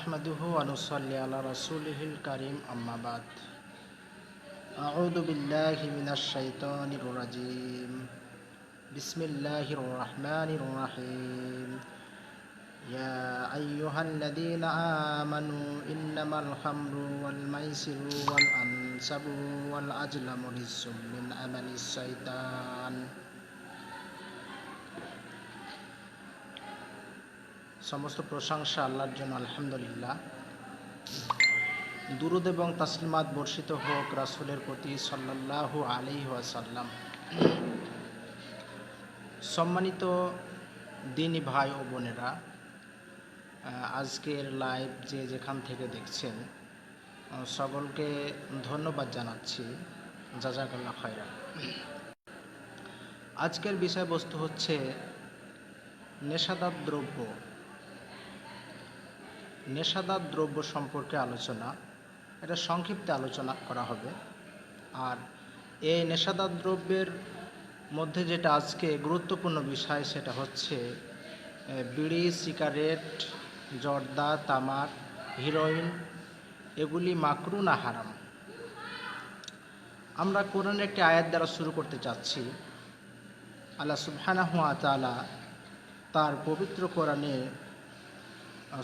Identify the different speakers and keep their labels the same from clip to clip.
Speaker 1: নাহমাদুহু ওয়া নুসাল্লি আলা রাসূলিহিল কারীম আম্মা বাদ। আউযু বিল্লাহি মিনাশ শাইতানির রাজীম। বিসমিল্লাহির রাহমানির রাহিম। ইয়া আইয়ুহাল্লাযীনা আমানু ইন্নামাল খামরু ওয়াল মাইসিরু ওয়াল আনসাবু ওয়াল আজলামু রিজসুম মিন আমালিশ শাইতান। সমস্ত প্রশংসা আল্লাহর জন্য, আলহামদুলিল্লাহ। দুরুদ এবং তাসলিমাত বর্ষিত হোক রাসূলের প্রতি সাল্লাল্লাহু আলাইহি ওয়াসাল্লাম। সম্মানিত দিনী ভাই ও বোনেরা, আজকের লাইভ যে যেখান থেকে দেখছেন সকলকে ধন্যবাদ জানাচ্ছি। জাযাকাল্লাহ খায়রান। আজকের বিষয়বস্তু হচ্ছে নেশাদার দ্রব্য। নেশাদার দ্রব্য সম্পর্কে আলোচনা, এটা সংক্ষিপ্তে আলোচনা করা হবে। আর এই নেশাদার দ্রব্যের মধ্যে যেটা আজকে গুরুত্বপূর্ণ বিষয় সেটা হচ্ছে বিড়ি, সিগারেট, জর্দা, তামাক, হিরোইন, এগুলি মাকরুহ না হারাম। আমরা কোরআনের একটি আয়াত দ্বারা শুরু করতে চাচ্ছি। আল্লাহ সুবহানাহু ওয়া তাআলা তার পবিত্র কোরআনে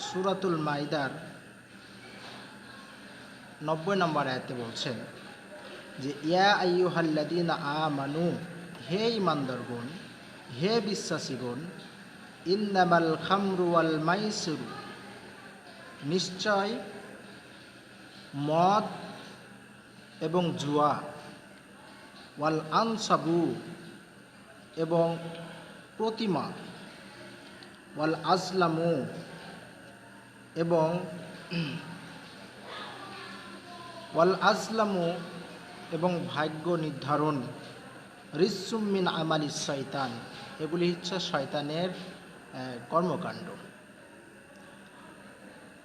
Speaker 1: সূরাতুল মাইদার 90 নম্বর আয়াতে বলছেন যে ইয়া আইয়ুহাল্লাযীনা আমানু, হে ঈমানদারগণ, হে বিশ্বাসীগণ, ইন্নামাল খামরু ওয়াল মাইসিরু, নিশ্চয় মদ এবং জুয়া, ওয়াল আনসাবু এবং প্রতিমা, ওয়াল আজলামু এবং ভাগ্য নির্ধারণ, রিজসুম মিন আমালিশ শাইতান, এগুলি হচ্ছে শয়তানের কর্মকাণ্ড।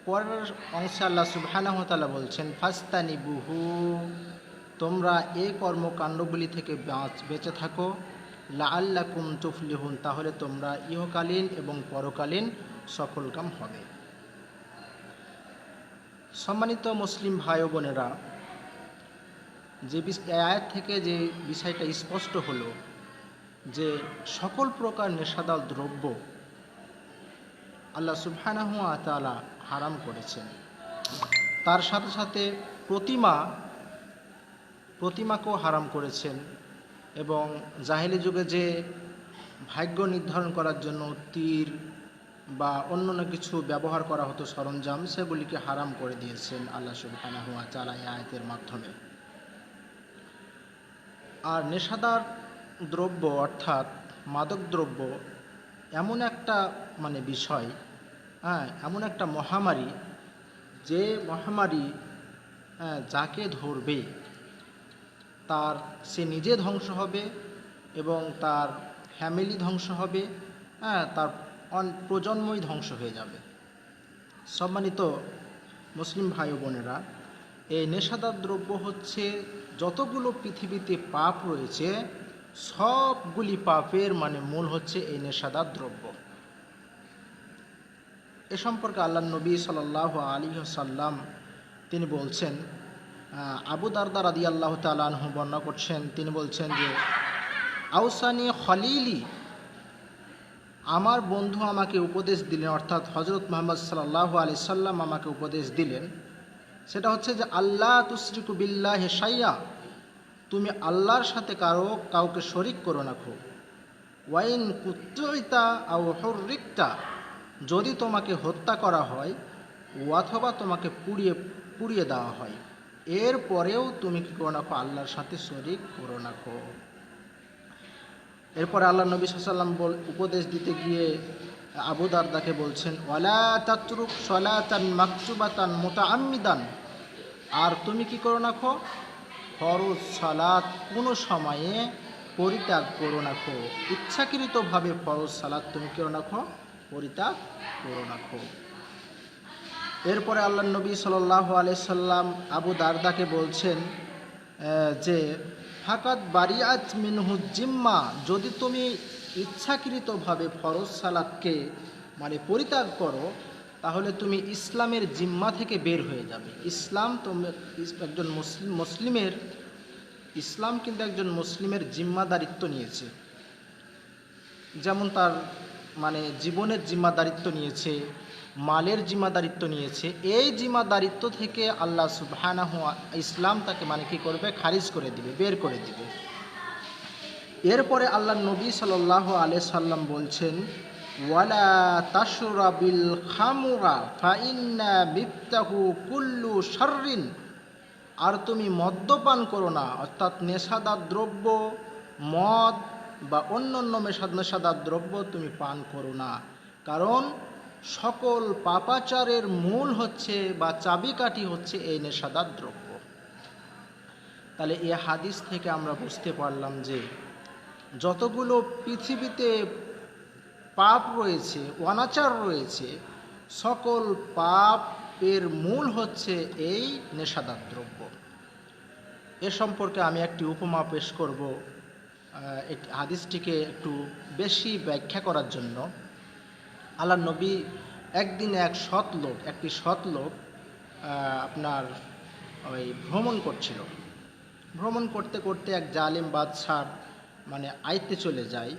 Speaker 1: পরের অংশে আল্লাহ সুবহানাহু ওয়া তাআলা বলছেন ফাস্তানিবুহু, তোমরা এই কর্মকাণ্ডগুলি থেকে বেঁচে থাকো, লাআল্লাকুম তুফলিহুন, তাহলে তোমরা ইহকালীন এবং পরকালীন সফলকাম হবে। সম্মানিত মুসলিম ভাই ও বোনেরা, যে আয়াত থেকে যে বিষয়টা স্পষ্ট হলো যে সকল প্রকার নেশাদার দ্রব্য আল্লাহ সুবহানাহু ওয়া তাআলা হারাম করেছেন। তার সাথে সাথে প্রতিমাকেও হারাম করেছেন এবং জাহেলি যুগে যে ভাগ্য নির্ধারণ করার জন্য তীর বা অন্য কিছু ব্যবহার করা হতো সরঞ্জাম, সেগুলিকে হারাম করে দিয়েছেন আল্লাহ সুবহানাহু ওয়া তাআলা এই আয়াতের মাধ্যমে। আর নেশাদার দ্রব্য অর্থাৎ মাদক দ্রব্য এমন একটা বিষয়, এমন একটা মহামারী, যে মহামারী যাকে ধরবে সে নিজে ধ্বংস হবে এবং তার ফ্যামিলি ধ্বংস হবে, তার প্রজন্মই ধ্বংস হয়ে যাবে। সম্মানিত মুসলিম ভাই ও বোনেরা, এই নেশাদার দ্রব্য হচ্ছে যতগুলো পৃথিবীতে পাপ রয়েছে সবগুলি পাপের মূল হচ্ছে এই নেশাদার দ্রব্য। এ সম্পর্কে আল্লাহ নবী সাল্লাল্লাহু আলাইহি ওয়াসাল্লাম তিনি বলছেন, আবু দারদা রাদিয়াল্লাহু তাআলা আনহু বর্ণনা করছেন, তিনি বলছেন যে আউসানি খলিলি, আমার বন্ধু আমাকে উপদেশ দিলেন, অর্থাৎ হযরত মুহাম্মদ সাল্লাল্লাহু আলাইহি সাল্লাম আমাকে উপদেশ দিলেন, সেটা হচ্ছে যে আল্লাহ তুশরিকু বিল্লাহি শাইয়া, তুমি আল্লাহর সাথে কাউকে শরীক করো না। ওয়াইন কুতুইতা আও হুররিকতা, যদি তোমাকে হত্যা করা হয় অথবা তোমাকে পুড়িয়ে দেওয়া হয়, এর পরেও তুমি কি করো না, আল্লাহর সাথে শরীক করো না। এরপরে আল্লাহ নবী সাল্লাল্লাহু আলাইহি ওয়াসাল্লাম উপদেশ দিতে গিয়ে আবু দারদাকে বলছেন ওয়ালা তাতরুক সালাতান মাকতুবাতান মুতাআম্মিদান, আর তুমি কি করো না, ফরজ সালাত কোনো সময়ে পরিত্যাগ করো না। ইচ্ছাকৃতভাবে ফরজ সালাত তুমি কি করো না, পরিত্যাগ করো না। এরপরে আল্লাহ নবী সাল্লাল্লাহু আলাইহি সাল্লাম আবু দারদাকে বলছেন যে ফাকাত বারিআত মিনহু জিম্মা, যদি তুমি ইচ্ছাকৃতভাবে ফরজ সালাতকে পরিত্যাগ করো তাহলে তুমি ইসলামের জিম্মা থেকে বের হয়ে যাবে। ইসলাম একজন মুসলিমের ইসলাম কিন্তু একজন মুসলিমের জিম্মাদারিত্ব নিয়েছে, যেমন তার মানে জীবনের জিম্মাদারিত্ব নিয়েছে, মালের জিম্মাদারিত্ব নিয়েছে। এই জিম্মাদারিত্ব থেকে আল্লাহ সুবহানাহু ইসলাম তাকে মানে কি করবে, খারিজ করে দিবে, বের করে দিবে। এরপরে আল্লাহ নবী সাল্লাল্লাহু আলাইহি সাল্লাম বলছেন, ওয়ালা তাশরাবিল খামরা ফাইন্না মিফতাহু কুল্লু শাররিন, আর তুমি মদ্যপান করো না, অর্থাৎ নেশাদার দ্রব্য, মদ বা অন্যান্য নেশাদার দ্রব্য তুমি পান করো না, কারণ সকল পাপাচারের মূল হচ্ছে বা চাবিকাঠি হচ্ছে এই নেশাদার দ্রব্য। তাহলে এই হাদিস থেকে আমরা বুঝতে পারলাম যে যতগুলো পৃথিবীতে পাপ রয়েছে, অনাচার রয়েছে, সকল পাপের মূল হচ্ছে এই নেশাদার দ্রব্য। এ সম্পর্কে আমি একটি উপমা পেশ করব হাদিসটিকে একটু বেশি ব্যাখ্যা করার জন্য। আল্লাহ নবী একদিন একটি সৎ লোক আপনার ওই ভ্রমণ করতে করতে এক জালিম বাদশার মানে আয়ত্তে চলে যায়,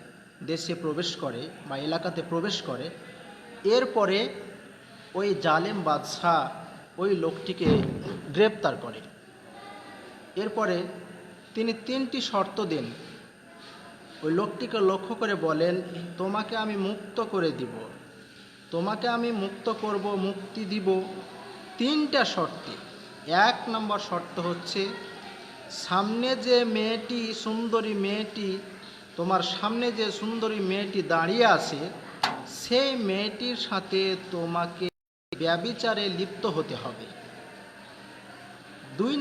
Speaker 1: দেশে প্রবেশ করে বা এলাকাতে প্রবেশ করে। এরপরে ওই জালেম বাদশাহ ওই লোকটিকে গ্রেপ্তার করে। এরপরে তিনি 3টি শর্ত দেন। ওই লোকটিকে লক্ষ্য করে বলেন, তোমাকে আমি মুক্ত করে দিব, তোমাকে আমি মুক্ত করব, মুক্তি দিব 3টা শর্তে। 1 নম্বর শর্ত হচ্ছে, সামনে যে মেয়েটি, সুন্দরী মেয়েটি, তোমার সামনে যে সুন্দরী মেয়েটি দাঁড়িয়ে আছে, সেই মেয়েটির সাথে তোমাকে ব্যভিচারে লিপ্ত হতে হবে। 2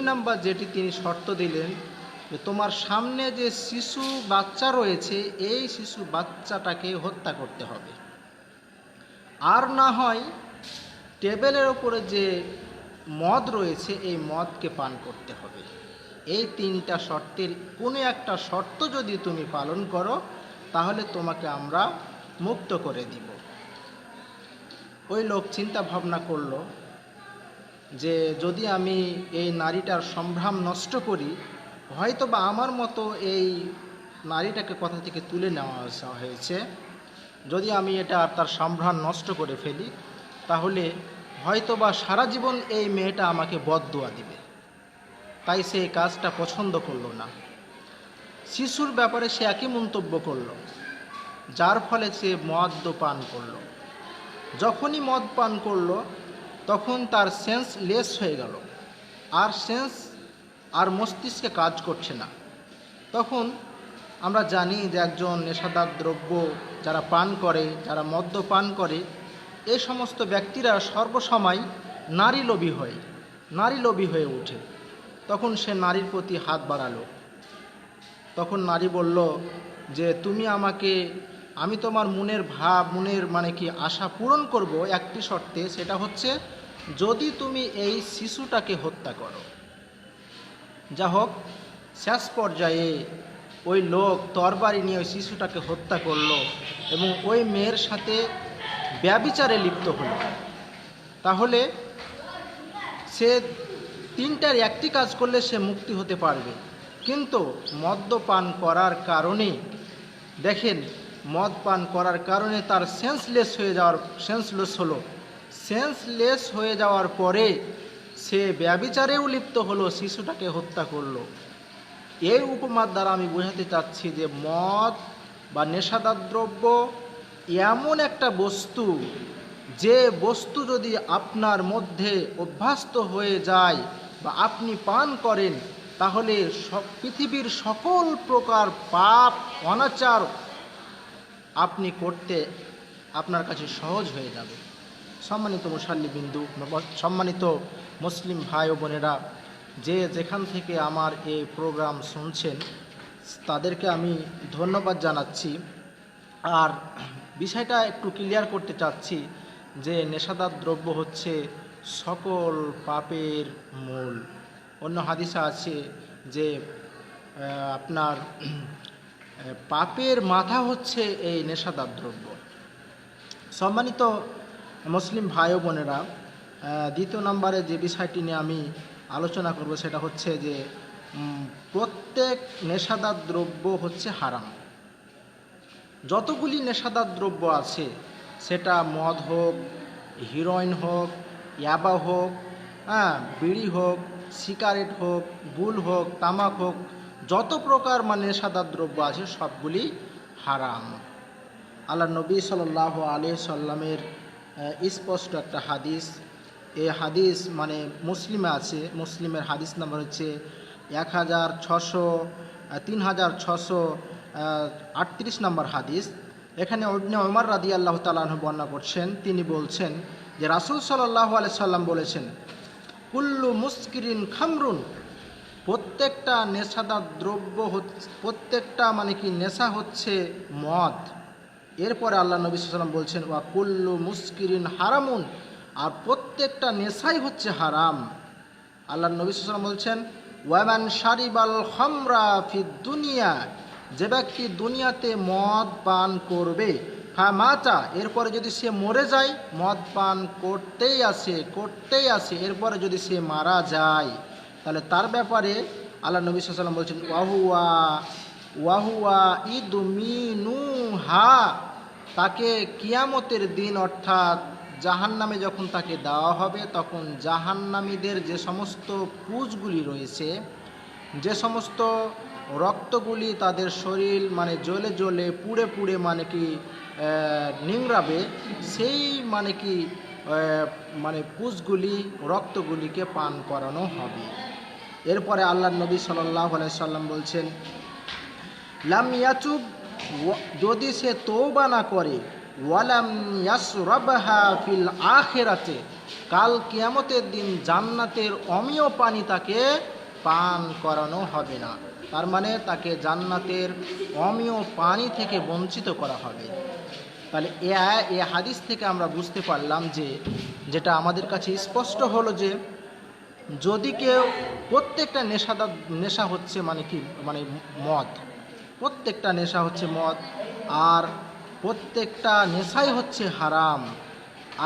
Speaker 1: নাম্বার যেটি তিনি শর্ত দিলেন, যে তোমার সামনে যে শিশু বাচ্চা রয়েছে, এই শিশু বাচ্চাটাকে হত্যা করতে হবে। আর না হয় টেবিলের ওপরে যে মদ রয়েছে, এই মদকে পান করতে হবে। এই 3টা শর্তের কোনো একটা শর্ত যদি তুমি পালন করো, তাহলে তোমাকে আমরা মুক্ত করে দিব। ওই লোক চিন্তা ভাবনা করলো যে যদি আমি এই নারীটার সম্ভ্রম নষ্ট করি, হয়তো বা আমার মতো এই নারীটাকে কথা থেকে তুলে নেওয়া হয়েছে, যদি আমি এটা তার সম্ভ্রম নষ্ট করে ফেলি, তাহলে হয়তো বা সারা জীবন এই মেয়েটা আমাকে বদদুয়া দিবে। তাই সে এই কাজটা পছন্দ করলো না। শিশুর ব্যাপারে সে একই মন্তব্য করলো, যার ফলে সে মদ পান করলো। যখনই মদ পান করলো, তখন তার সেন্স লেস হয়ে গেল, আর মস্তিষ্কে কাজ করছে না। তখন আমরা জানি যে একজন নেশাদার দ্রব্য যারা পান করে, যারা মদ্যপান করে, এই সমস্ত ব্যক্তিরা সর্বসময় নারী লোভী হয়ে ওঠে। তখন সে নারীর প্রতি হাত বাড়ালো। তখন নারী বলল যে আমি তোমার মনের মানে কি আশা পূরণ করব একটি শর্তে, সেটা হচ্ছে যদি তুমি এই শিশুটাকে হত্যা করো। যা হোক, শেষ পর্যায়ে ওই লোক তরবারি নিয়ে ওই শিশুটাকে হত্যা করলো এবং ওই মেয়ের সাথে ব্যভিচারে লিপ্ত হলো। তাহলে সে 3টার একটি কাজ করলে সে মুক্তি হতে পারবে, কিন্তু মদ্যপান করার কারণে দেখেন, মদ পান করার কারণে তার সেন্সলেস হয়ে যাওয়ার পরে সে ব্যভিচারেও লিপ্ত হলো, শিশুটাকে হত্যা করলো। এই উপমার দ্বারা আমি বোঝাতে চাচ্ছি যে মদ বা নেশাদার দ্রব্য এমন একটা বস্তু, যে বস্তু যদি আপনার মধ্যে অভ্যস্ত হয়ে যায় বা আপনি পান করেন, তাহলে পৃথিবীর সকল প্রকার পাপ অনাচার আপনি করতে আপনার কাছে সহজ হয়ে যাবে। সম্মানিত মুসাল্লিবিন্দু, সম্মানিত মুসলিম ভাই ও বোনেরা, যে যেখান থেকে আমার এই প্রোগ্রাম শুনছেন, তাদেরকে আমি ধন্যবাদ জানাচ্ছি। আর বিষয়টা একটু ক্লিয়ার করতে চাচ্ছি যে নেশাদার দ্রব্য হচ্ছে সকল পাপের মূল। অন্য হাদিসে আছে যে আপনার পাপের মাথা হচ্ছে এই নেশাদার দ্রব্য। সম্মানিত মুসলিম ভাই ও বোনেরা, দ্বিতীয় নম্বরে যে বিষয়টি নিয়ে আমি আলোচনা করব সেটা হচ্ছে যে প্রত্যেক নেশাদার দ্রব্য হচ্ছে হারাম। যতগুলি নেশাদার দ্রব্য আছে, সেটা মদ হোক, হিরোইন হোক, ইয়াবা হোক, বিড়ি হোক, সিগারেট হোক, গুল হোক, তামাক হোক, যত প্রকার নেশাদার দ্রব্য আছে সবগুলি হারাম। আল্লাহ নবী সাল্লাল্লাহু আলাইহি সাল্লামের স্পষ্ট একটা হাদিস, এই হাদিস মুসলিমে আছে, মুসলিমের হাদিস নাম্বার হচ্ছে 3638 নম্বর হাদিস। এখানে ইবনে ওমর রাদিয়াল্লাহু তাআলা আনহু বর্ণনা করছেন, তিনি বলছেন যে রাসূল সাল্লাল্লাহু আলাইহি সাল্লাম বলেছেন, কুল্লু মুসকিরিন খামরুন, প্রত্যেকটা নেশাদার দ্রব্য প্রত্যেকটা নেশা হচ্ছে মদ। এরপরে আল্লাহ নবী সাল্লাল্লাহু আলাইহি ওয়াসাল্লাম বলছেন, ওয়া কুল্লু মুসকিরিন হারামুন, আর প্রত্যেকটা নেশাই হচ্ছে হারাম। আল্লাহ নবী সাল্লাল্লাহু আলাইহি ওয়াসাল্লাম বলছেন, ওয়ামান শারিবাল খামরা ফিদ দুনিয়া, যে ব্যক্তি দুনিয়াতে মদ পান করবে, ফামাতা, এরপরে যদি সে মরে যায়, মদ পান করতেই আসে, এরপরে যদি সে মারা যায়, তাহলে তার ব্যাপারে আল্লাহ নবী সাল্লাল্লাহু আলাইহি ওয়াসাল্লাম বলছেন, ওয়াহুয়া ইদমিনুহা, তাকে কিয়ামতের দিন অর্থাৎ জাহান্নামে যখন তাকে দেওয়া হবে, তখন জাহান্নামীদের যে সমস্ত পুঁজগুলি রয়েছে, যে সমস্ত রক্তগুলি তাদের শরীর জ্বলে জ্বলে পুড়ে পুড়ে নিংড়াবে, সেই পুঁজগুলি রক্তগুলিকে পান করানো হবে। এরপরে আল্লাহ নবী সাল্লাল্লাহু আলাইহি সাল্লাম বলছেন, লাম ইয়াতুব, যদি সে তওবা না করে, ওয়ালাম ইয়াসরাবহা ফিল আখিরাতে, কাল কিয়ামতের দিন জান্নাতের অমীয় পানি তাকে পান করানো হবে না। তার তাকে জান্নাতের অমীয় পানি থেকে বঞ্চিত করা হবে। তাহলে এ হাদিস থেকে আমরা বুঝতে পারলাম যে, যেটা আমাদের কাছে স্পষ্ট হলো যে, যদি কেউ প্রত্যেকটা নেশা হচ্ছে মদ, প্রত্যেকটা নেশা হচ্ছে মদ, আর প্রত্যেকটা নেশাই হচ্ছে হারাম।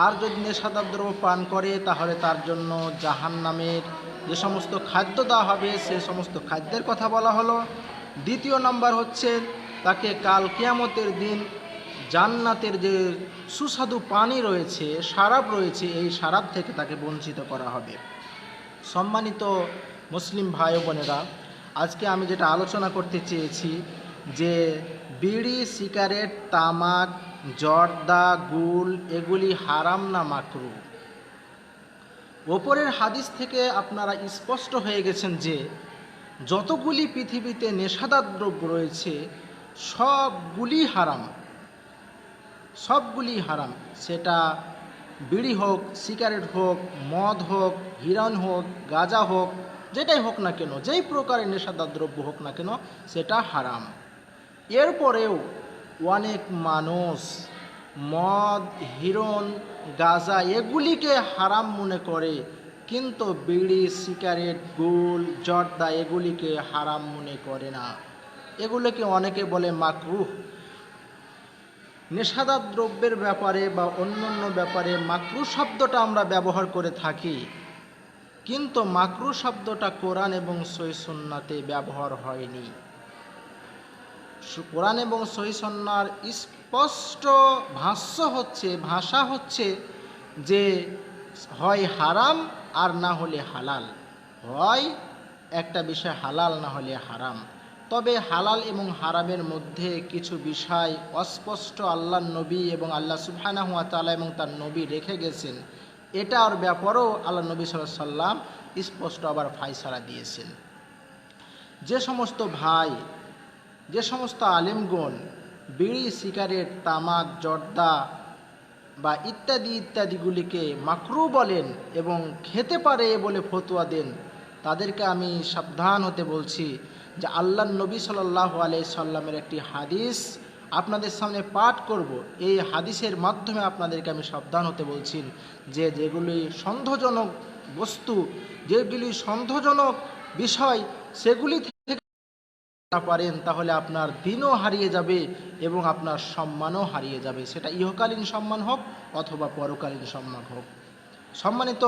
Speaker 1: আর যদি নেশাদার দ্রব্য পান করে, তাহলে তার জন্য জাহান্নামের যে সমস্ত খাদ্য দেওয়া হবে, সে সমস্ত খাদ্যের কথা বলা হলো। দ্বিতীয় নম্বর হচ্ছে, তাকে কাল কিয়ামতের দিন জান্নাতের যে সুস্বাদু পানি রয়েছে, শরাব রয়েছে, এই শরাব থেকে তাকে বঞ্চিত করা হবে। সম্মানিত মুসলিম ভাই বোনেরা, আজকে আমি যেটা আলোচনা করতে চেয়েছি যে বিড়ি, সিগারেট, তামাক, জর্দা, গুল এগুলি হারাম না মাকরুহ। ওপরের হাদিস থেকে আপনারা স্পষ্ট হয়ে গেছেন যে যতগুলি পৃথিবীতে নেশাদার দ্রব্য রয়েছে সবগুলি হারাম, সবগুলি হারাম। সেটা বিড়ি হোক, সিগারেট হোক, মদ হোক, হিরোইন হোক, গাঁজা হোক, যেটাই হোক না কেন, যেই প্রকারের নেশাদার দ্রব্য হোক না কেন, সেটা হারাম। এরপরেও অনেক মানুষ মদ, হিরোইন, গাঁজা এগুলিকে হারাম মনে করে, কিন্তু বিড়ি, সিগারেট, গুল, জর্দা এগুলিকে হারাম মনে করে না। এগুলোকে অনেকে বলে মাকরুহ। নেশাদার দ্রব্যের ব্যাপারে বা অন্যান্য ব্যাপারে মাকরুহ শব্দটা আমরা ব্যবহার করে থাকি, কিন্তু মাকরুহ শব্দটা কোরআন এবং সহিহ সুন্নাতে ব্যবহার হয়নি। কোরআন এবং সহিহ সুন্নাহর স্পষ্ট ভাষা হচ্ছে যে হয় হারাম আর না হলে হালাল, হয় একটা বিষয় হালাল না হলে হারাম। তবে হালাল এবং হারামের মধ্যে কিছু বিষয় অস্পষ্ট আল্লাহ নবী এবং আল্লাহ সুবহানাহু ওয়া তাআলা এবং তার নবী রেখে গেছেন, এটার ব্যাপারেও আল্লাহ নবী সাল্লাল্লাহু আলাইহি সাল্লাম স্পষ্ট আবার ফায়সালা দিয়েছেন। যে সমস্ত ভাই, যে সমস্ত আলেমগণ বিড়ি, সিগারেট, তামাক, জর্দা বা ইত্যাদিগুলিকে মাকরুহ বলেন এবং খেতে পারে বলে ফতোয়া দেন, তাদেরকে আমি সাবধান হতে বলছি যে আল্লাহ নবী সাল্লাল্লাহু আলাইহি সাল্লামের একটি হাদিস আপনাদের সামনে পাঠ করব। এই হাদিসের মাধ্যমে আপনাদেরকে আমি সাবধান হতে বলছি যে যেগুলি সন্দেহজনক বস্তু, যেগুলি সন্দেহজনক বিষয়, সেগুলি না পারেন তাহলে আপনার দিনও হারিয়ে যাবে এবং আপনার সম্মানও হারিয়ে যাবে, সেটা ইহকালীন সম্মান হোক অথবা পরকালীন সম্মান হোক। সম্মানিত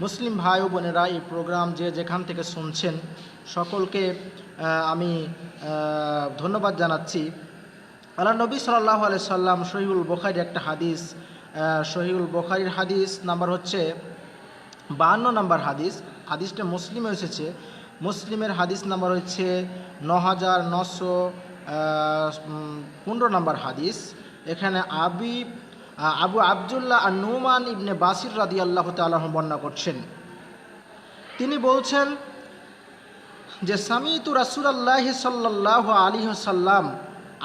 Speaker 1: মুসলিম ভাই ও বোনেরা, এই প্রোগ্রাম যে যেখান থেকে শুনছেন সকলকে আমি ধন্যবাদ জানাচ্ছি। আল্লাহ নবী সাল্লাল্লাহু আলাইহি সাল্লাম সহিহুল বুখারীর একটা হাদিস, সহিহুল বুখারীর হাদিস নাম্বার হচ্ছে 52 নম্বর হাদিস, হাদিসটা মুসলিমে এসেছে, মুসলিমের হাদিস নাম্বার হচ্ছে 9915 নম্বর হাদিস। এখানে আবু আবদুল্লাহ আর নুমান ইবনে বাসির রাদিয়াল্লাহু তাআলা বর্ণনা করছেন। তিনি বলছেন যে সামিতু রাসূলুল্লাহি সাল্লাল্লাহু আলাইহি ওয়াসাল্লাম,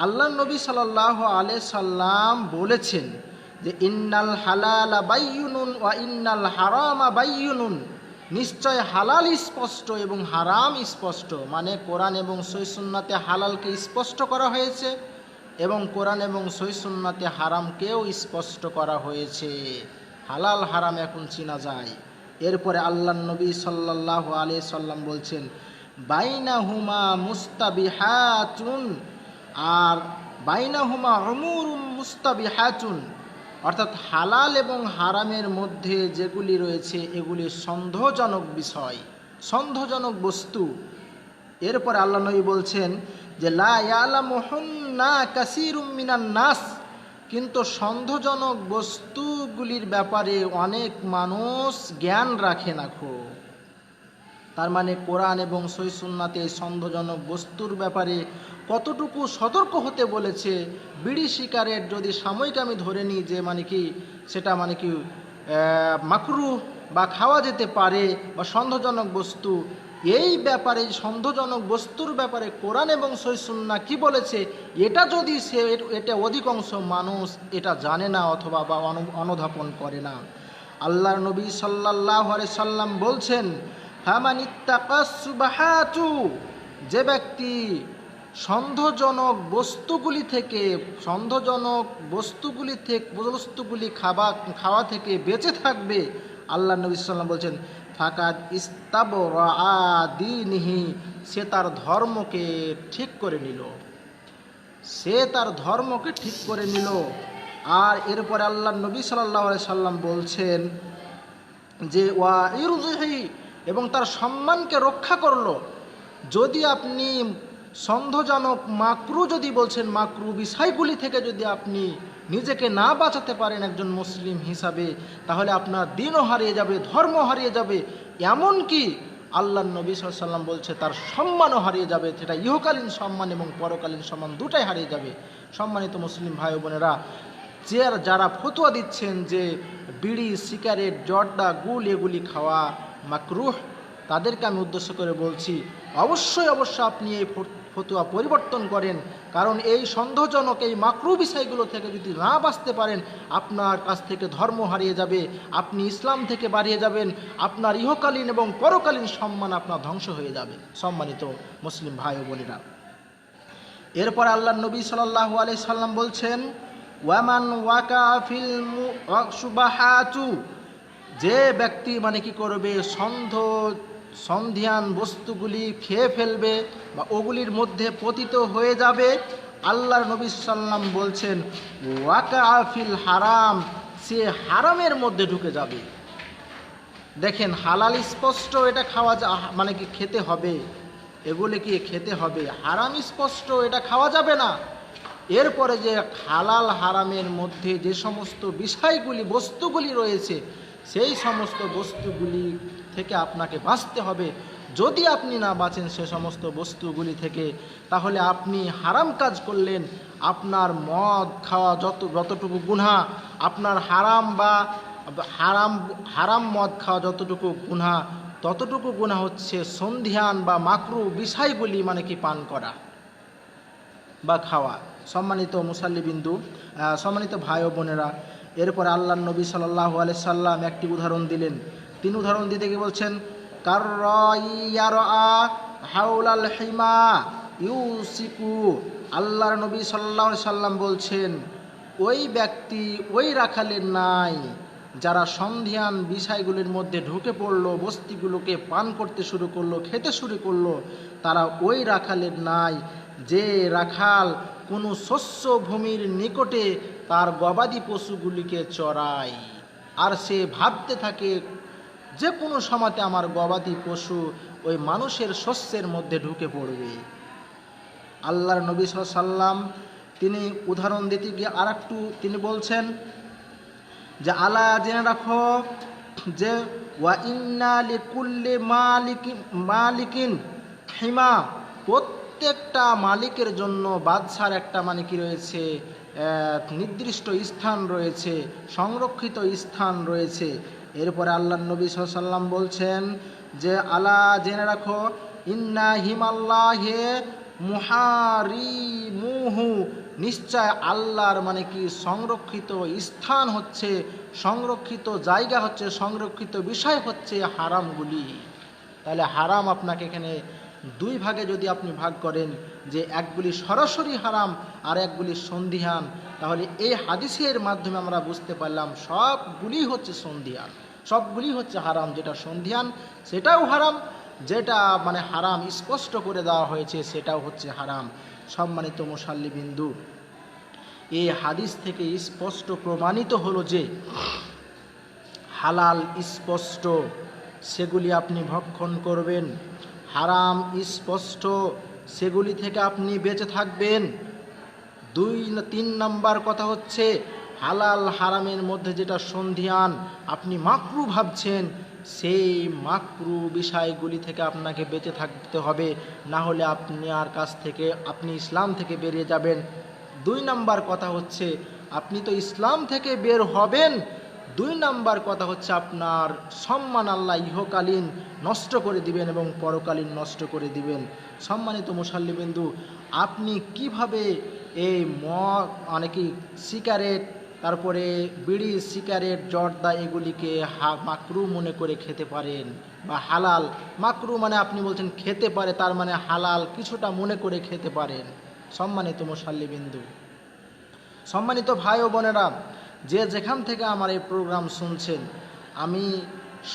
Speaker 1: আল্লাহর নবী সাল্লাল্লাহু আলাইহি সাল্লাম বলেছেন যে ইন্নাল হালালা বায়্যিনুন ওয়া ইন্নাল হারামা বায়্যিনুন, নিশ্চয় হালাল স্পষ্ট এবং হারাম স্পষ্ট। মানে কোরআন এবং সহিহ সুন্নাতে হালালকে স্পষ্ট করা হয়েছে এবং কোরআন এবং সহিহ সুন্নাতে হারামকেও স্পষ্ট করা হয়েছে। হালাল হারাম এখন চেনা যায়। এরপরে আল্লাহর নবী সাল্লাল্লাহু আলাইহি সাল্লাম বলছেন বাইনাহুমা মুস্তাবিহাতুন, আর বাইনাহুমা উমুরুম মুস্তাবিহাতুন, অর্থাৎ হালাল এবং হারামের মধ্যে যেগুলি রয়েছে এগুলি সন্দেহজনক বিষয়, সন্দেহজনক বস্তু। এরপরে আল্লাহ নবী বলছেন যে লা ইয়ালামুহুন্না কাসীরুম মিনান নাস, কিন্তু সন্দেহজনক বস্তুগুলির ব্যাপারে অনেক মানুষ জ্ঞান রাখে না খুব। তার মানে কোরআন এবং সহিহ সুন্নাতে এই সন্দেহজনক বস্তুর ব্যাপারে কতটুকু সতর্ক হতে বলেছে। বিড়ি সিগারেট যদি সাময়িক আমি ধরে নিই যে সেটা মাকরুহ বা খাওয়া যেতে পারে বা সন্দেহজনক বস্তু, এই ব্যাপারে সন্দেহজনক বস্তুর ব্যাপারে কোরআন এবং সহিহ সুন্নাহ কি বলেছে এটা যদি এটা অধিকাংশ মানুষ এটা জানে না অথবা বা অনুধাবন করে না। আল্লাহর নবী সাল্লাল্লাহু আলাইহি সাল্লাম বলছেন ফামানিত্তাকাস সুবাহাতু, যে ব্যক্তি সন্দেহজনক বস্তুগুলি খাওয়া থেকে বেঁচে থাকবে, আল্লাহ নবী সাল্লাল্লাহু আলাইহি ওয়াসাল্লাম বলছেন ফাকাদ ইস্তাবরা দীনিহি, সে তার ধর্মকে ঠিক করে নিল, সে তার ধর্মকে ঠিক করে নিল। আর এরপরে আল্লাহ নবী সাল্লাল্লাহু আলাইহি সাল্লাম বলছেন যে ওয়া ইরজিহি, এবং তার সম্মানকে রক্ষা করলো। যদি আপনি সন্দেহজনক মাকরু যদি বলছেন মাকরু বিষয়গুলি থেকে যদি আপনি নিজেকে না বাঁচাতে পারেন একজন মুসলিম হিসাবে, তাহলে আপনার দিনও হারিয়ে যাবে, ধর্ম হারিয়ে যাবে, এমনকি আল্লাহর নবী সাল্লাল্লাহু আলাইহি সাল্লাম বলছে তার সম্মানও হারিয়ে যাবে, সেটা ইহকালীন সম্মান এবং পরকালীন সম্মান দুটাই হারিয়ে যাবে। সম্মানিত মুসলিম ভাই বোনেরা, যারা ফতোয়া দিচ্ছেন যে বিড়ি সিগারেট জর্দা গুল এগুলি খাওয়া মাকরুহ, তাদেরকে আমি উদ্দেশ্য করে বলছি অবশ্যই আপনি এই ফতোয়া পরিবর্তন করেন। কারণ এই সন্দেহজনক এই মাকরু বিষয়গুলো থেকে যদি না বাঁচতে পারেন, আপনার কাছ থেকে ধর্ম হারিয়ে যাবে, আপনি ইসলাম থেকে বাড়িয়ে যাবেন, আপনার ইহকালীন এবং পরকালীন সম্মান আপনার ধ্বংস হয়ে যাবে। সম্মানিত মুসলিম ভাই ও বোনেরা, এরপর আল্লাহর নবী সাল্লাল্লাহু আলাইহি সাল্লাম বলছেন ওয়ামান ওয়াকা ফিল সুবাহাতু, যে ব্যক্তি কি করবে সন্ধিয়ান বস্তুগুলি খেয়ে ফেলবে বা ওগুলির মধ্যে পতিত হয়ে যাবে, আল্লাহর নবী সাল্লাম বলছেন ওয়াকা ফিল হারাম, সে হারামের মধ্যে ঢুকে যাবে। দেখেন হালাল স্পষ্ট এটা খাওয়া খেতে হবে, এগুলি কি খেতে হবে, হারাম স্পষ্ট এটা খাওয়া যাবে না। এরপরে যে হালাল হারামের মধ্যে যে সমস্ত বিষয়গুলি বস্তুগুলি রয়েছে সেই সমস্ত বস্তুগুলি থেকে আপনাকে বাঁচতে হবে। যদি আপনি না বাঁচেন সে সমস্ত বস্তুগুলি থেকে, তাহলে আপনি হারাম কাজ করলেন। আপনার মদ খাওয়া যতটুকু গুনাহ, আপনার হারাম মদ খাওয়া যতটুকু গুনাহ, ততটুকু গুনাহ হচ্ছে সন্ধিয়ান বা মাকরু বিষয়গুলি পান করা বা খাওয়া। সম্মানিত মুসাল্লিবিন্দু, সম্মানিত ভাই ও বোনেরা, এরপরে আল্লাহর নবী সাল্লাল্লাহু আলাইহি সাল্লাম একটি উদাহরণ দিলেন। তিনি উদাহরণ দিতে গিয়ে বলছেন কাররাইয়ারা হাউলাল হিমা ইউসিকু, আল্লাহর নবী সাল্লাল্লাহু আলাইহি সাল্লাম বলছেন ওই ব্যক্তি ওই রাখালের নাই যারা সন্ধিয়ান বিষয়গুলির মধ্যে ঢুকে পড়লো, বস্তিগুলোকে পান করতে শুরু করলো, খেতে শুরু করলো, তারা ওই রাখালের নাই যে রাখাল কোনো শস্য ভূমির নিকটে তার গবাদি পশুগুলিকে চড়ায়, আর সে ভাবতে থাকে যে কোনো সময়তে আমার গবাদি পশু ওই মানুষের শস্যের মধ্যে ঢুকে পড়বে। আল্লাহর নবী সাল্লাল্লাহু আলাইহি সাল্লাম তিনি উদাহরণ দিতে গিয়ে আর একটু তিনি বলছেন যে আলা জেনে রাখো যে ওয়া ইন্না লিকুল্লি মালিকিন হিমা, প্রত্যেকটা মালিকের জন্য বাদশার একটা মানে কি রয়েছে, নির্দিষ্ট স্থান রয়েছে, সংরক্ষিত স্থান রয়েছে। এরপরে আল্লাহর নবী সাল্লাল্লাহু আলাইহি সাল্লাম বলছেন যে আলা জেনে রাখো ইন্না হিমাল্লাহে মুহারিমুহু, নিশ্চয় আল্লাহর মানে কি সংরক্ষিত স্থান হচ্ছে, সংরক্ষিত জায়গা হচ্ছে, সংরক্ষিত বিষয় হচ্ছে হারামগুলি। তাহলে হারাম আপনাকে এখানে দুই ভাগে যদি আপনি ভাগ করেন, যে একগুলি সরাসরি হারাম আর একগুলি সন্ধিহান, তাহলে এই হাদিসের মাধ্যমে আমরা বুঝতে পারলাম সবগুলি হচ্ছে সন্ধিহান, সবগুলি হচ্ছে হারাম। যেটা সন্ধিহান সেটাও হারাম, যেটা মানে হারাম স্পষ্ট করে দেওয়া হয়েছে সেটাও হচ্ছে হারাম। সম্মানিত মুসাল্লিবিন্দু, এই হাদিস থেকে স্পষ্ট প্রমাণিত হলো যে হালাল স্পষ্ট, সেগুলি আপনি ভক্ষণ করবেন, হারাম স্পষ্ট, সেগুলি থেকে আপনি বেঁচে থাকবেন। 2-3 নাম্বার কথা হচ্ছে হালাল হারামের মধ্যে যেটা সন্ধিয়ান আপনি মাকরু ভাবছেন, সেই মাকরু বিষয়গুলি থেকে আপনাকে বেঁচে থাকতে হবে, না হলে আপনার কাছ থেকে আপনি ইসলাম থেকে বেরিয়ে যাবেন। 2 নাম্বার কথা হচ্ছে আপনি তো ইসলাম থেকে বের হবেন, 2 নাম্বার কথা হচ্ছে আপনার সম্মান আল্লাহ ইহকালীন নষ্ট করে দিবেন এবং পরকালীন নষ্ট করে দিবেন। সম্মানিত মুসাল্লিবিন্দু, আপনি কিভাবে এই অনেকেই সিগারেট, তারপরে বিড়ি, সিগারেট, জর্দা এগুলিকে মাকরু মনে করে খেতে পারেন, বা হালাল? মাকরু মানে আপনি বলছেন খেতে পারে, তার মানে হালাল কিছুটা মনে করে খেতে পারেন। সম্মানিত মুসাল্লিবিন্দু, সম্মানিত ভাই ও বোনেরা, যে যেখান থেকে আমার এই প্রোগ্রাম শুনছেন, আমি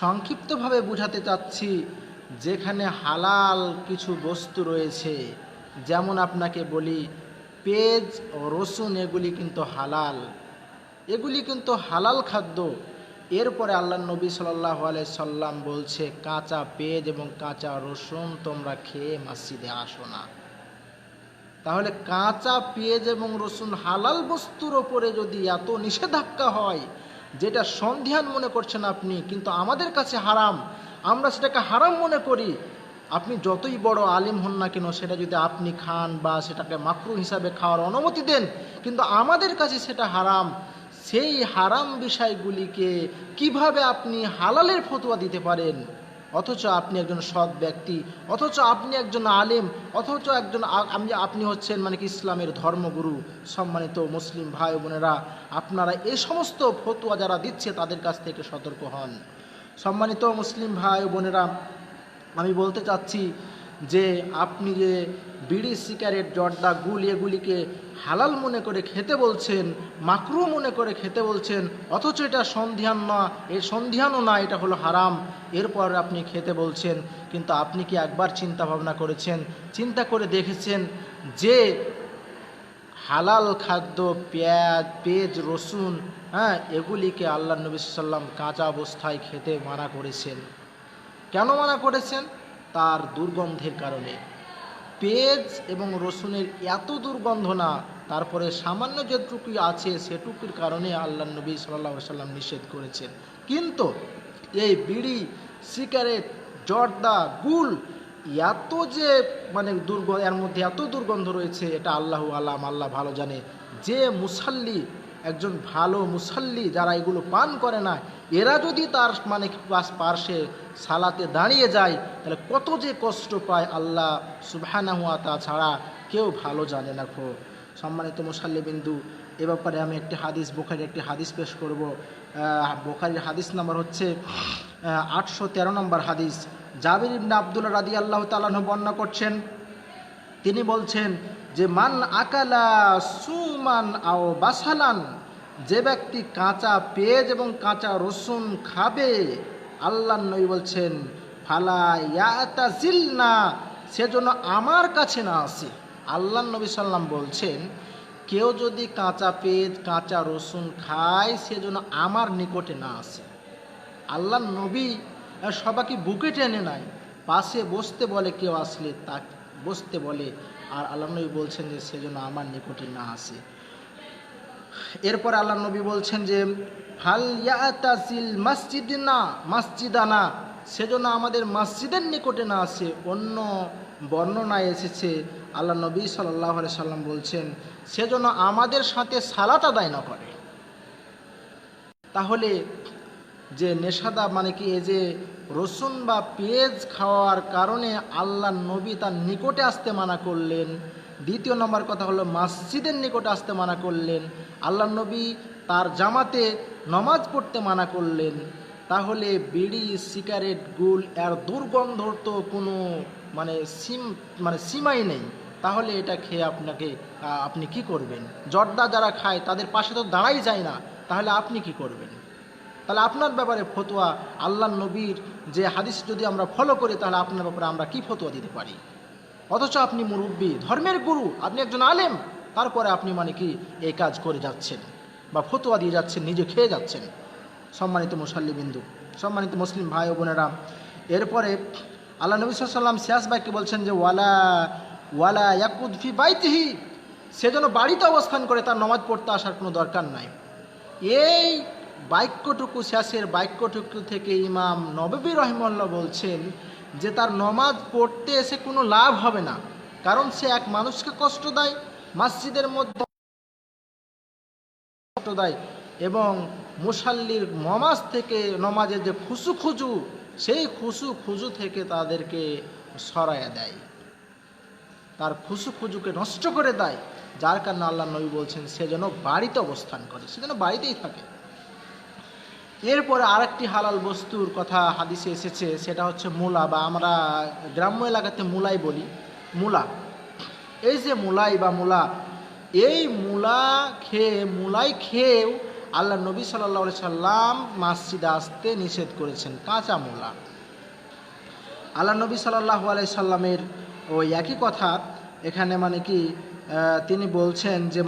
Speaker 1: সংক্ষিপ্তভাবে বুঝাতে চাচ্ছি, যেখানে হালাল কিছু বস্তু রয়েছে, যেমন আপনাকে বলি পেঁয়াজ ও রসুন, এগুলি কিন্তু হালাল, এগুলি কিন্তু হালাল খাদ্য। এরপরে আল্লাহ নবী সাল্লাল্লাহু আলাইহি সাল্লাম বলছে কাঁচা পেঁয়াজ এবং কাঁচা রসুন তোমরা খেয়ে মসজিদে আসো না। তাহলে কাঁচা পেঁয়াজ এবং রসুন হালাল বস্তুর ওপরে যদি এত নিষেধাজ্ঞা হয়, যেটা সন্ধিহান মনে করছেন আপনি, কিন্তু আমাদের কাছে হারাম, আমরা সেটাকে হারাম মনে করি। আপনি যতই বড় আলিম হন না কেন, সেটা যদি আপনি খান বা সেটাকে মাকরু হিসাবে খাওয়ার অনুমতি দেন, কিন্তু আমাদের কাছে সেটা হারাম। সেই হারাম বিষয়গুলিকে কিভাবে আপনি হালালের ফতোয়া দিতে পারেন, অথচ আপনি একজন সৎ ব্যক্তি, অথচ আপনি একজন আলেম, অথচ আপনি হচ্ছেন মানে কি ইসলামের ধর্মগুরু। সম্মানিত মুসলিম ভাই বোনেরা, আপনারা এই সমস্ত ফতোয়া যারা দিচ্ছে তাদের কাছ থেকে সতর্ক হন। সম্মানিত মুসলিম ভাই বোনেরা, আমি বলতে চাচ্ছি যে আপনি যে বিড়ি, সিগারেট, জর্দা, গুল এগুলিকে হালাল মনে করে খেতে বলছেন, মাকরু মনে করে খেতে বলছেন, অথচ এটা সন্ধিহান না, এর সন্ধিহানও না, এটা হলো হারাম, এরপর আপনি খেতে বলছেন। কিন্তু আপনি কি একবার চিন্তা ভাবনা করেছেন, চিন্তা করে দেখেছেন যে হালাল খাদ্য পেঁয়াজ, রসুন, এগুলিকে আল্লাহ নবী সাল্লাল্লাহু আলাইহি সাল্লাম কাঁচা অবস্থায় খেতে মানা করেছেন? কেন মানা করেছেন? তার দুর্গন্ধের কারণে। পেঁয়াজ এবং রসুনের এত দুর্গন্ধ না, তারপরে সামান্য যেটুকু আছে সেটুকুর কারণে আল্লাহ নবী সাল্লাল্লাহু আলাইহি সাল্লাম নিষেধ করেছেন। কিন্তু এই বিড়ি, সিগারেট, জর্দা, গুল এত যে মানে দুর্গন্ধ, এর মধ্যে এত দুর্গন্ধ রয়েছে, এটা আল্লাহু আলাম, আল্লাহ ভালো জানে। যে মুসাল্লি, একজন ভালো মুসাল্লি যারা এগুলো পান করে না, এরা যদি তার মানে পার্শ্বে সালাতে দাঁড়িয়ে যায়, তাহলে কত যে কষ্ট পায় আল্লাহ সুবহানাহু ওয়া তাআলা ছাড়া কেউ ভালো জানে না। সম্মানিত মুসাল্লিবিন্দু, এ ব্যাপারে আমি একটি হাদিস, বুখারীর একটি হাদিস পেশ করব। বুখারীর হাদিস নাম্বার হচ্ছে 813 নম্বর হাদিস। জাবির ইবনে আব্দুল্লাহ রাদিয়াল্লাহু তাআলা আনহু বর্ণনা করছেন, তিনি বলছেন যে মান আকালা সুমান আও বাসালান, যে ব্যক্তি কাঁচা পেঁয়াজ এবং কাঁচা রসুন খাবে, আল্লাহ নবী বলছেন ফালা ইয়াতাজিল না, সেজন্য আমার কাছে না আসে। আল্লাহ নবী সাল্লাম বলছেন কেউ যদি কাঁচা পেঁয়াজ কাঁচা রসুন খায় সেজন্য আমার নিকটে না আসে। আল্লাহ নবী সবাইকে বুকে টেনে নেয়, পাশে বসতে বলে, কেউ আসলে তা বসতে বলে, আর আল্লাহ নবী বলছেন যে সেজন্য আমার নিকটে না আসে। এরপর আল্লাহ নবী বলছেন যে ফাল ইয়াতাসিল মসজিদানা, সেজন্য আমাদের মসজিদের নিকটে না আসে। অন্য বর্ণনায় এসেছে আল্লাহ নবী সাল্লাল্লাহু আলাইহি সাল্লাম বলছেন সেজন্য আমাদের সাথে সালাত আদায় না করে। তাহলে যে নেশাদা মানে কি, এই যে রসুন বা পেঁয়াজ খাওয়ার কারণে আল্লাহ নবী তার নিকটে আসতে মানা করলেন। দ্বিতীয় নম্বর কথা হলো মসজিদের নিকটে আসতে মানা করলেন। আল্লাহ নবী তার জামাতে নমাজ পড়তে মানা করলেন। তাহলে বিড়ি সিগারেট গুল এর দুর্গন্ধর তো কোনো সীমাই নেই। তাহলে এটা খেয়ে আপনি কি করবেন? জর্দা যারা খায় তাদের পাশে তো দাঁড়াই যায় না, তাহলে আপনি কি করবেন? তাহলে আপনার ব্যাপারে ফতোয়া, আল্লাহ নবীর যে হাদিস যদি আমরা ফলো করি তাহলে আপনার ব্যাপারে আমরা কি ফতোয়া দিতে পারি? অথচ আপনি মুরব্বী, ধর্মের গুরু, আপনি একজন আলেম, তারপরে আপনি এই কাজ করে যাচ্ছেন বা ফতোয়া দিয়ে যাচ্ছেন, নিজে খেয়ে যাচ্ছেন। সম্মানিত মুসাল্লিবিন্দু, সম্মানিত মুসলিম ভাই ও বোনেরা, এরপরে আল্লাহ নবী সাল্লাল্লাহু আলাইহি ওয়াসাল্লাম শেষ বাক্যে বলছেন যে ওয়ালা ইয়াকুদ ফি বাইতিহি, সেজন্য বাড়িতে অবস্থান করে, তার নামাজ পড়তে আসার কোনো দরকার নাই। এই বাক্যটুকু, শেষের বাক্যটুকু থেকে ইমাম নববী রাহিমাহুল্লাহ বলছেন যে তার নমাজ পড়তে এসে কোনো লাভ হবে না, কারণ সে এক মানুষকে কষ্ট দেয়, মসজিদের মধ্যে কষ্ট দেয়, এবং মুসাল্লির নমাজের যে খুজু, সেই খুজু থেকে তাদেরকে সরাইয়া দেয়, তার খুজুকে নষ্ট করে দেয়। যার কারণে আল্লাহ নবী বলছেন সে যেন বাড়িতে অবস্থান করে, সে যেন বাড়িতেই থাকে। এরপরে আরেকটি হালাল বস্তুর কথা হাদিসে এসেছে, সেটা হচ্ছে মূলা, বা আমরা গ্রাম্য এলাকাতে মূলাই বলি। এই যে মূলা, এই মূলাই খেয়েও আল্লাহ নবী সাল্লাল্লাহু আলাইহি সাল্লাম মসজিদে আসতে নিষেধ করেছেন, কাঁচা মূলা। আল্লাহ নবী সাল্লাল্লাহু আলাইহি সাল্লামের ওই একই কথা এখানে তিনি বলছেন যে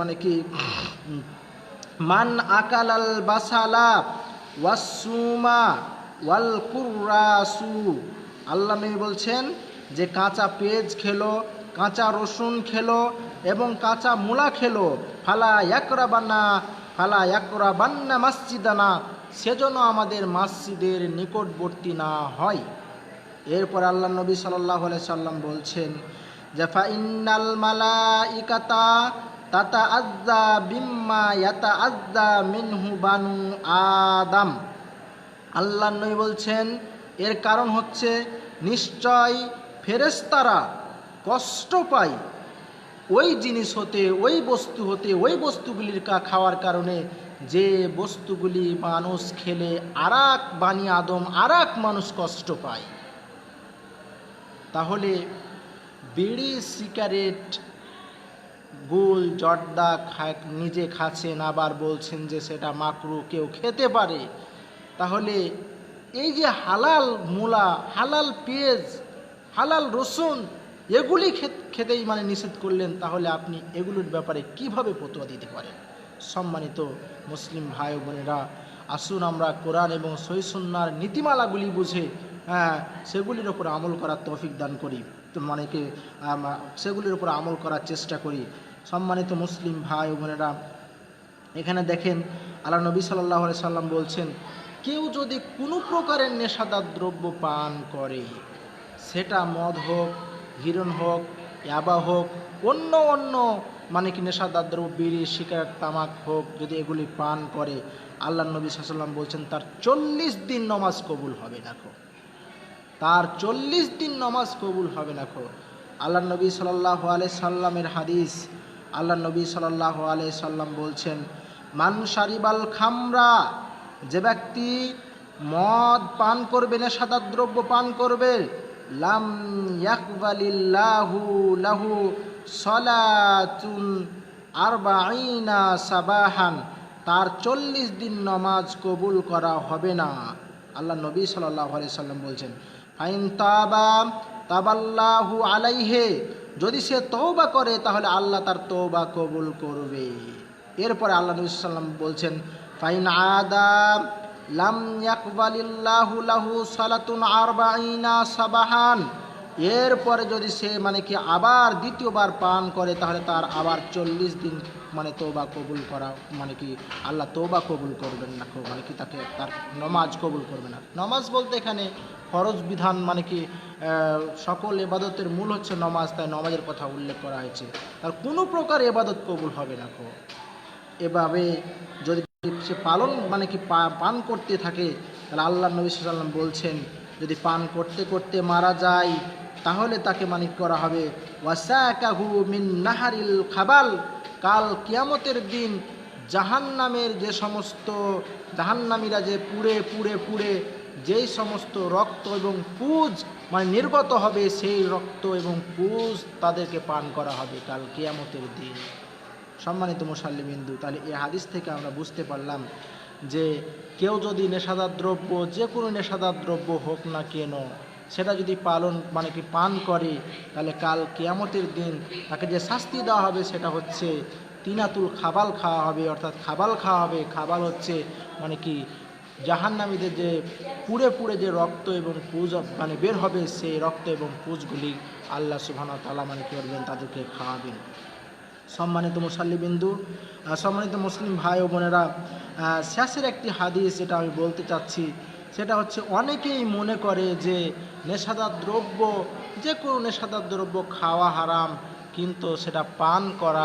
Speaker 1: মান আকালাল বাসালা ওয়াসুমা ওয়াল কুররাসু, আল্লাহ নবী বলছেন যে কাঁচা পেঁয়াজ খেলো, কাঁচা রসুন খেলো এবং কাঁচা মূলা খেলো, ফালা ইয়াকরাবান্না মসজিদানা, সেজন্য আমাদের মসজিদের নিকটবর্তী না হয়। এরপর আল্লাহ নবী সাল্লাল্লাহু আলাইহি সাল্লাম বলছেন যে ফাইন্নাল মালাইকাতা তাতাআজ্জা বিম্মা ইয়াতাআজ্জা মিনহু বানু আদম, আল্লাহ নবী বলছেন এর কারণ হচ্ছে নিশ্চয় ফেরেশতারা কষ্ট পায় ওই জিনিস হতে, ওই বস্তু হতে, ওই বস্তুগুলির খাওয়ার কারণে, যে বস্তুগুলি মানুষ খেলে বানি আদম মানুষ কষ্ট পায়। তাহলে বিড়ি সিগারেট গুল জর্দা নিজে খাচ্ছেন, আবার বলছেন যে সেটা মাকরু, কেউ খেতে পারে। তাহলে এই যে হালাল মূলা, হালাল পেঁয়াজ, হালাল রসুন, এগুলি খেতেই নিষেধ করলেন, তাহলে আপনি এগুলোর ব্যাপারে কিভাবে ফতোয়া দিতে পারেন? সম্মানিত মুসলিম ভাই বোনেরা, আসুন আমরা কোরআন এবং সহিহ সুন্নাহর নীতিমালাগুলি বুঝে সেগুলির উপর আমল করার তৌফিক দান করি, সেগুলির উপর আমল করার চেষ্টা করি। সম্মানিত মুসলিম ভাই বোনেরা, এখানে দেখেন আল্লাহ নবী সাল্লাল্লাহু আলাইহি সাল্লাম বলছেন কেউ যদি কোনো প্রকারের নেশাদার দ্রব্য পান করে, সেটা মদ হোক, হিরোইন হোক, ইয়াবা হোক, অন্য নেশাদার দ্রব্য, বিড়ি সিগারেট তামাক হোক, যদি এগুলি পান করে, আল্লাহ নবী সাল্লাল্লাহু আলাইহি সাল্লাম বলছেন তার 40 দিন নামাজ কবুল হবে না, তার 40 দিন নামাজ কবুল হবে না। আল্লাহ নবী সাল্লাল্লাহু আলাইহি সাল্লামের হাদিস, আল্লাহ নবী সাল্লাল্লাহু আলাইহি সাল্লাম বলছেন মান শারিবাল খামরা, যে ব্যক্তি মদ পান করবে, নেশাদার দ্রব্য পান করবে, লাম ইয়াকবালিল্লাহু লাহু সালাতুন 40 সাবাহান, তার 40 দিন নামাজ কবুল করা হবে না। আল্লাহ নবী সাল্লাল্লাহু আলাইহি সাল্লাম বলছেন, ফাইন তাবা তাবাল্লাহু আলাইহি, যদি সে তওবা করে তাহলে আল্লাহ তার তওবা কবুল করবে। এরপরে আল্লাহ নবী সাল্লাল্লাহু আলাইহি সাল্লাম বলছেন, ফাইন আদা লাম ইয়াকবালিল্লাহু লাহু সালাতুন আরবাঈনা সাবাহান, এরপরে যদি সে আবার দ্বিতীয়বার পান করে তাহলে তার আবার 40 দিন তওবা কবুল করা আল্লাহ তওবা কবুল করবেন না, তাকে তার নামাজ কবুল করবে না। নামাজ বলতে এখানে ফরজ বিধান সকল ইবাদতের মূল হচ্ছে নামাজ, তাই নামাজের কথা উল্লেখ করা হয়েছে। তার কোনো প্রকার ইবাদত কবুল হবে না। এভাবে যদি সে পালন পান করতে থাকে তাহলে আল্লাহ নবী সাল্লাল্লাহু আলাইহি ওয়াসাল্লাম বলছেন, যদি পান করতে করতে মারা যায় তাহলে তাকে করা হবে ওয়াসাকাহু মিন নাহারিল খাবাল, কাল কিয়ামতের দিন জাহান্নামের যে সমস্ত জাহান্নামীরা যে পুড়ে পুড়ে পুড়ে যেই সমস্ত রক্ত এবং পুজ নির্গত হবে, সেই রক্ত এবং পুজ তাদেরকে পান করা হবে কাল কিয়ামতের দিন। সম্মানিত মুসাল্লিবিন্দু, তাহলে এই হাদিস থেকে আমরা বুঝতে পারলাম যে কেউ যদি নেশাদার দ্রব্য, যে কোনো নেশাদার দ্রব্য হোক না কেন, সেটা যদি পান করে তাহলে কাল কিয়ামতের দিন তাকে যে শাস্তি দেওয়া হবে সেটা হচ্ছে তিনাতুল খাবাল খাওয়া হবে, অর্থাৎ খাবাল খাওয়া হবে। খাবাল হচ্ছে জাহান্নামীদের যে পুড়ে পুড়ে যে রক্ত এবং পুজ বের হবে, সেই রক্ত এবং পুজগুলি আল্লাহ সুবহানাহু ওয়া তাআলা করবেন, তাদেরকে খাওয়াবেন। সম্মানিত মুসাল্লিবিন্দু, সম্মানিত মুসলিম ভাই ও বোনেরা, শেষের একটি হাদিস যেটা আমি বলতে চাচ্ছি সেটা হচ্ছে, অনেকেই মনে করে যে নেশাদার দ্রব্য, যে কোনো নেশাদার দ্রব্য খাওয়া হারাম, কিন্তু সেটা পান করা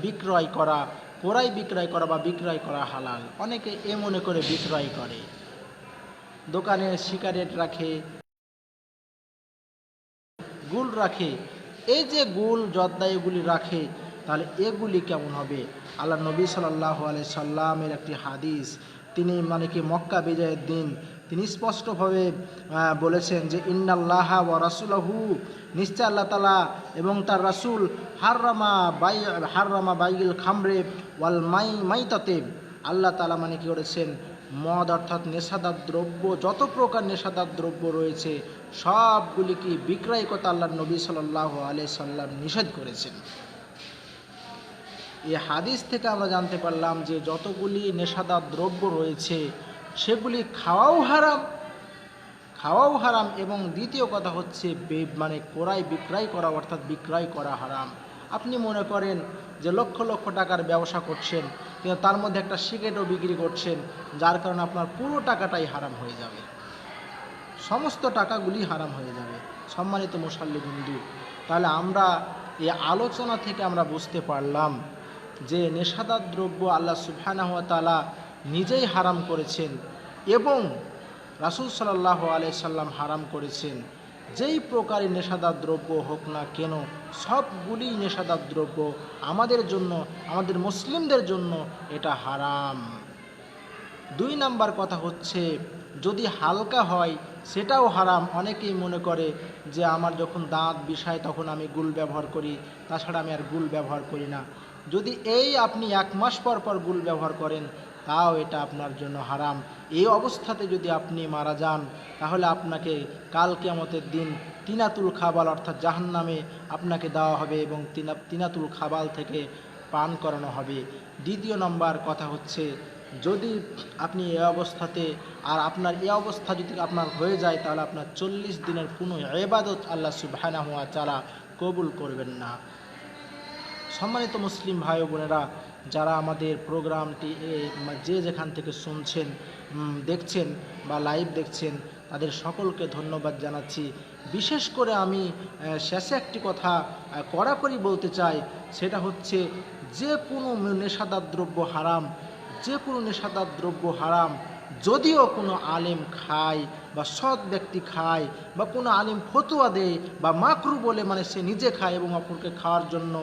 Speaker 1: বিক্রয় করা, ক্রয় বিক্রয় করা বা বিক্রয় করা হালাল। অনেকে মনে করে বিক্রয় করে, দোকানে সিগারেট রাখে, গুল রাখে, এই যে গুল জর্দা এগুলি রাখে, তাহলে এগুলি কেমন হবে? আল্লাহ নবী সাল্লাল্লাহু আলাইহি সাল্লামের একটি হাদিস, তিনি মক্কা বিজয়ের দিন তিনি স্পষ্টভাবে বলেছেন যে ইন্নাল্লাহা ওয়া রাসূলুহু, নিশ্চয় আল্লাহ তাআলা এবং তার রাসূল হাররামা বাইল খামরে ওয়াল মাইতাতে, আল্লাহ তাআলা করেছেন মদ অর্থাৎ নেশাদার দ্রব্য, যত প্রকার নেশাদার দ্রব্য রয়েছে সবগুলিকে বিক্রয় করতে আল্লাহ নবী সাল্লাল্লাহু আলাইহি সাল্লাম নিষেধ করেছেন। এই হাদিস থেকে আমরা জানতে পারলাম যে যতগুলি নেশাদার দ্রব্য রয়েছে সেগুলি খাওয়াও হারাম, এবং দ্বিতীয় কথা হচ্ছে ক্রয় বিক্রয় করা অর্থাৎ বিক্রয় করা হারাম। আপনি মনে করেন যে লক্ষ লক্ষ টাকার ব্যবসা করছেন, কিন্তু তার মধ্যে একটা সিগারেটও বিক্রি করছেন, যার কারণে আপনার পুরো টাকাটাই হারাম হয়ে যাবে, সমস্ত টাকাগুলি হারাম হয়ে যাবে। সম্মানিত মুসাল্লিবিন্দু, তাহলে আমরা এই আলোচনা থেকে আমরা বুঝতে পারলাম যে নেশাদার দ্রব্য আল্লাহ সুবহানাহু ওয়া তাআলা নিজেই হারাম করেছেন এবং রাসূল সাল্লাল্লাহু আলাইহি সাল্লাম হারাম করেছেন। যেই প্রকারের নেশাদার দ্রব্য হোক না কেন, সবগুলি নেশাদার দ্রব্য আমাদের জন্য, আমাদের মুসলিমদের জন্য এটা হারাম। 2 নাম্বার কথা হচ্ছে, যদি হালকা হয় সেটাও হারাম। অনেকেই মনে করে যে আমার যখন দাঁত বিষায় তখন আমি গুল ব্যবহার করি, তাছাড়া আমি আর গুল ব্যবহার করি না। যদি আপনি 1 মাস পর পর গুল ব্যবহার করেন তাও এটা আপনার জন্য হারাম। এই অবস্থাতে যদি আপনি মারা যান তাহলে আপনাকে কাল কিয়ামতের দিন তিনাতুল খাবাল অর্থাৎ জাহান্নামে আপনাকে দেওয়া হবে এবং তিনাতুল খাবাল থেকে পান করানো হবে। 2 নম্বর কথা হচ্ছে, যদি আপনি এই অবস্থাতে আর আপনার এই অবস্থা যদি আপনার হয়ে যায় তাহলে আপনার 40 দিনের কোনো ইবাদত আল্লাহ সুবহানাহু ওয়া তাআলা কবুল করবেন না। সম্মানিত মুসলিম ভাই ও বোনেরা, যারা আমাদের প্রোগ্রামটি যে যেখান থেকে শুনছেন, দেখছেন বা লাইভ দেখছেন, তাদের সকলকে ধন্যবাদ জানাচ্ছি। বিশেষ করে আমি শেষে একটি কথা কড়াকড়ি বলতে চাই, সেটা হচ্ছে যে কোনো নেশাদার দ্রব্য হারাম, যে কোনো নেশাদার দ্রব্য হারাম। যদিও কোনো আলেম খায় বা সৎ ব্যক্তি খায় বা কোনো আলেম ফতোয়া দেয় বা মাকরু বলে সে নিজে খায় এবং অপরকে খাওয়ার জন্য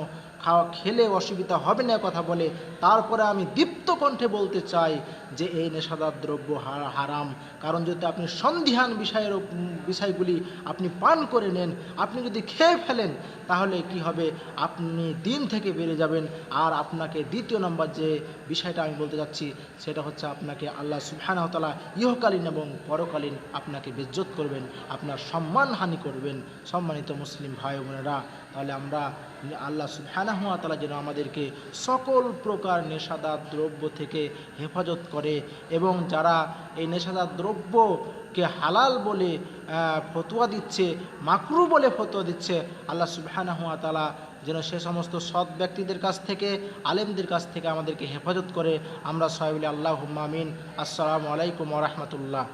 Speaker 1: খাওয়া খেলে অসুবিধা হবে না কথা বলে, তারপরে আমি দীপ্ত কণ্ঠে বলতে চাই যে এই নেশাদার দ্রব্য হারাম। কারণ যদি আপনি সন্দিহান বিষয়গুলি আপনি পান করে নেন, আপনি যদি খেয়ে ফেলেন, তাহলে কি হবে, আপনি দিন থেকে বেড়ে যাবেন। আর আপনাকে দ্বিতীয় নম্বর যে বিষয়টা আমি বলতে যাচ্ছি, সেটা হচ্ছে আপনাকে আল্লাহ সুবহানাহু ওয়া তাআলা ইহকালীন এবং পরকালীন আপনাকে বেজ্জত করবেন, আপনার সম্মানহানি করবেন। সম্মানিত মুসলিম ভাই বোনেরা, তাহলে আমরা আল্লাহ সুবহানাহু ওয়া তাআলা যেন আমাদেরকে সকল প্রকার নেশাদার দ্রব্য থেকে হেফাজত করে, এবং যারা এই নেশাদার দ্রব্যকে হালাল বলে ফতোয়া দিচ্ছে, মাকরু বলে ফতোয়া দিচ্ছে, আল্লাহ সুবহানাহু ওয়া তাআলা যেন সে সমস্ত সৎ ব্যক্তিদের কাছ থেকে, আলেমদের কাছ থেকে আমাদেরকে হেফাজত করে। আমরা সবাই বলি আল্লাহুম্মা আমিন। আসসালামু আলাইকুম ওয়া রাহমাতুল্লাহ।